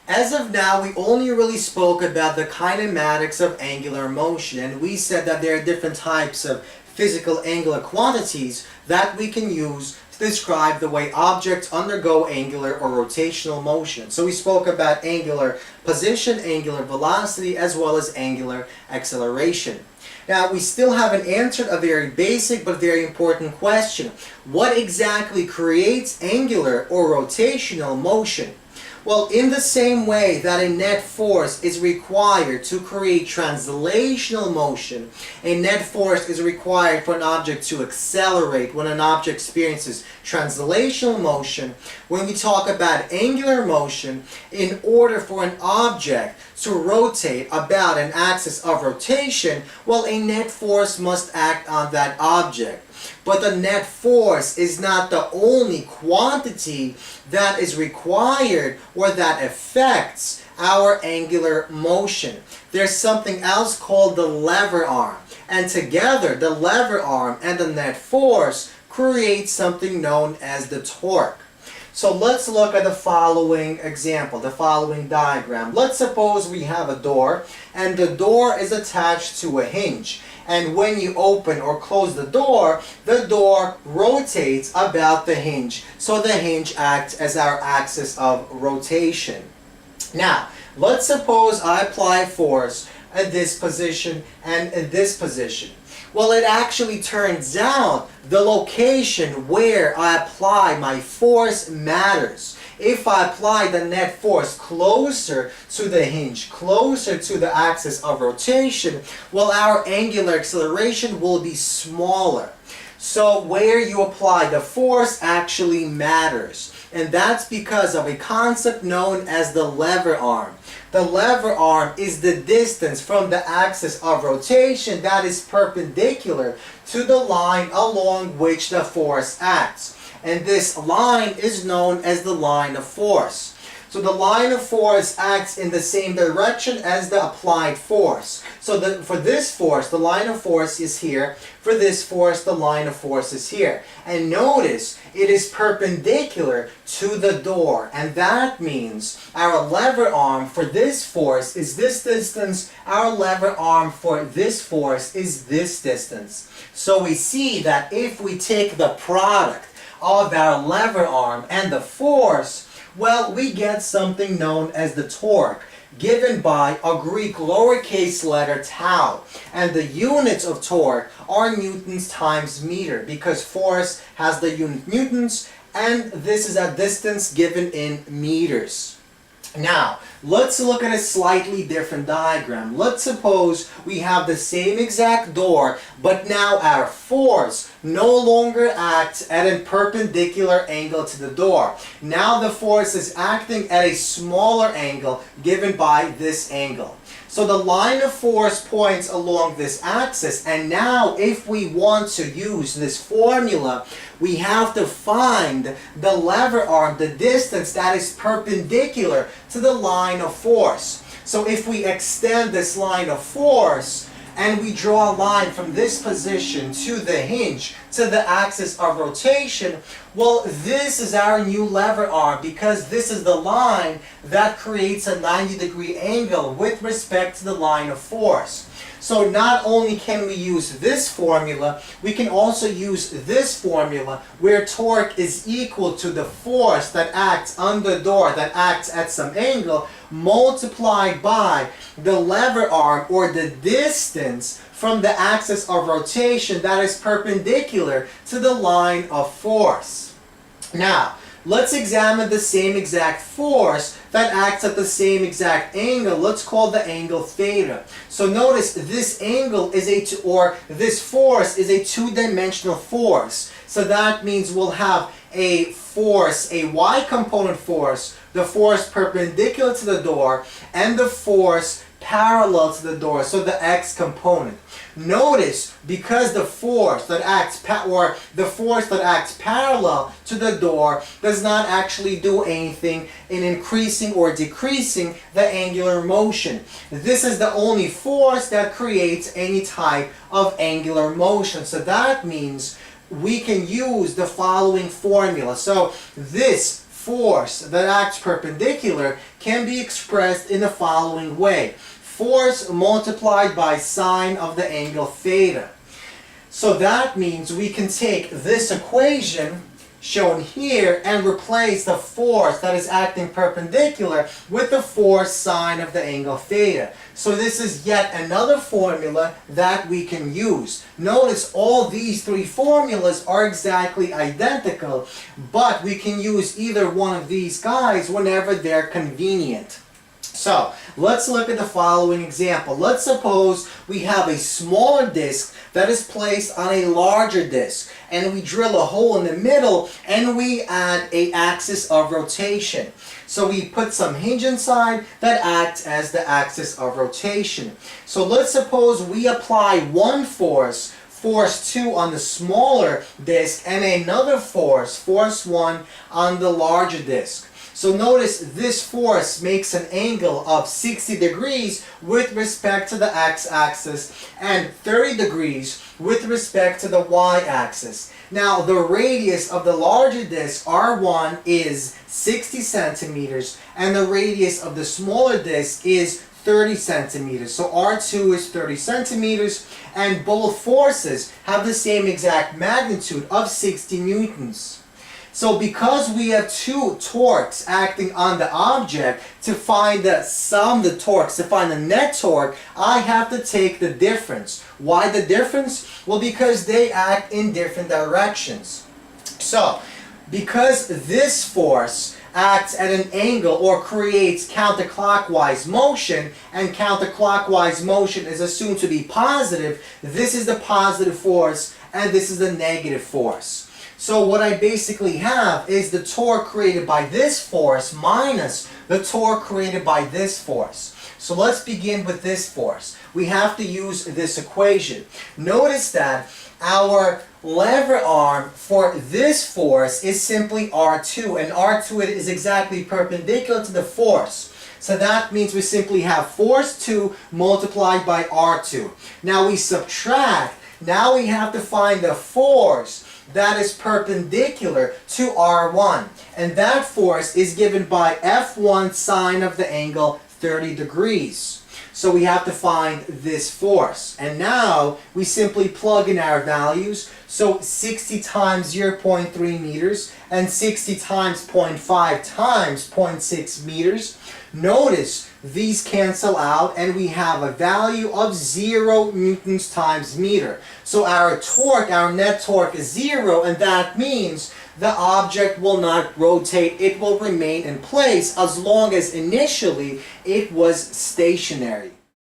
As of now, we only really spoke about the kinematics of angular motion, and we said that there are different types of physical angular quantities that we can use to describe the way objects undergo angular or rotational motion. So we spoke about angular position, angular velocity, as well as angular acceleration. Now, we still haven't answered a very basic but very important question. What exactly creates angular or rotational motion? Well, in the same way that a net force is required to create translational motion, a net force is required for an object to accelerate when an object experiences translational motion. When we talk about angular motion, in order for an object to rotate about an axis of rotation, well, a net force must act on that object. But the net force is not the only quantity that is required or that affects our angular motion. There's something else called the lever arm. And together, the lever arm and the net force create something known as the torque. So let's look at the following example, the following diagram. Let's suppose we have a door, and the door is attached to a hinge. And when you open or close the door rotates about the hinge. So the hinge acts as our axis of rotation. Now, let's suppose I apply force at this position and in this position. Well, it actually turns out the location where I apply my force matters. If I apply the net force closer to the hinge, closer to the axis of rotation, well, our angular acceleration will be smaller. So where you apply the force actually matters. And that's because of a concept known as the lever arm. The lever arm is the distance from the axis of rotation that is perpendicular to the line along which the force acts. And this line is known as the line of force. So the line of force acts in the same direction as the applied force. So for this force, the line of force is here. For this force, the line of force is here. And notice, it is perpendicular to the door. And that means our lever arm for this force is this distance. Our lever arm for this force is this distance. So we see that if we take the product of our lever arm and the force, well, we get something known as the torque, given by a Greek lowercase letter tau. And the units of torque are newtons times meter, because force has the unit newtons, and this is a distance given in meters. Now, let's look at a slightly different diagram. Let's suppose we have the same exact door, but now our force no longer acts at a perpendicular angle to the door. Now the force is acting at a smaller angle given by this angle. So the line of force points along this axis, and now if we want to use this formula, we have to find the lever arm, the distance that is perpendicular to the line of force. So if we extend this line of force, and we draw a line from this position to the hinge, to the axis of rotation, well, this is our new lever arm, because this is the line that creates a 90-degree angle with respect to the line of force. So not only can we use this formula, we can also use this formula where torque is equal to the force that acts on the door, that acts at some angle, multiplied by the lever arm, or the distance from the axis of rotation that is perpendicular to the line of force. Now, let's examine the same exact force that acts at the same exact angle. Let's call the angle theta. So notice this angle is this force is a two-dimensional force. So that means we'll have a force, a y component force, the force perpendicular to the door, and the force parallel to the door, so the x component. Notice, because the force that acts parallel to the door does not actually do anything in increasing or decreasing the angular motion. This is the only force that creates any type of angular motion. So that means we can use the following formula. So this force that acts perpendicular can be expressed in the following way. Force multiplied by sine of the angle theta. So that means we can take this equation shown here and replace the force that is acting perpendicular with the force sine of the angle theta. So this is yet another formula that we can use. Notice all these three formulas are exactly identical, but we can use either one of these guys whenever they're convenient. So, let's look at the following example. Let's suppose we have a smaller disc that is placed on a larger disc, and we drill a hole in the middle and we add an axis of rotation. So we put some hinge inside that acts as the axis of rotation. So let's suppose we apply one force, force 2 on the smaller disc, and another force, force 1 on the larger disc. So notice this force makes an angle of 60 degrees with respect to the x-axis and 30 degrees with respect to the y-axis. Now the radius of the larger disc, R1, is 60 centimeters and the radius of the smaller disc is 30 centimeters. So R2 is 30 centimeters and both forces have the same exact magnitude of 60 newtons. So because we have two torques acting on the object, to find the sum, the torques, to find the net torque, I have to take the difference. Why the difference? Well, because they act in different directions. So, because this force acts at an angle or creates counterclockwise motion, and counterclockwise motion is assumed to be positive, this is the positive force and this is the negative force. So what I basically have is the torque created by this force minus the torque created by this force. So let's begin with this force. We have to use this equation. Notice that our lever arm for this force is simply R2, and R2 is exactly perpendicular to the force. So that means we simply have force 2 multiplied by R2. Now we subtract. Now we have to find the force that is perpendicular to R1. And that force is given by F1 sine of the angle 30 degrees. So we have to find this force. And now we simply plug in our values. So 60 times 0.3 meters and 60 times 0.5 times 0.6 meters. Notice these cancel out and we have a value of 0 newtons times meter. So our torque, our net torque is 0, and that means the object will not rotate. It will remain in place as long as initially it was stationary.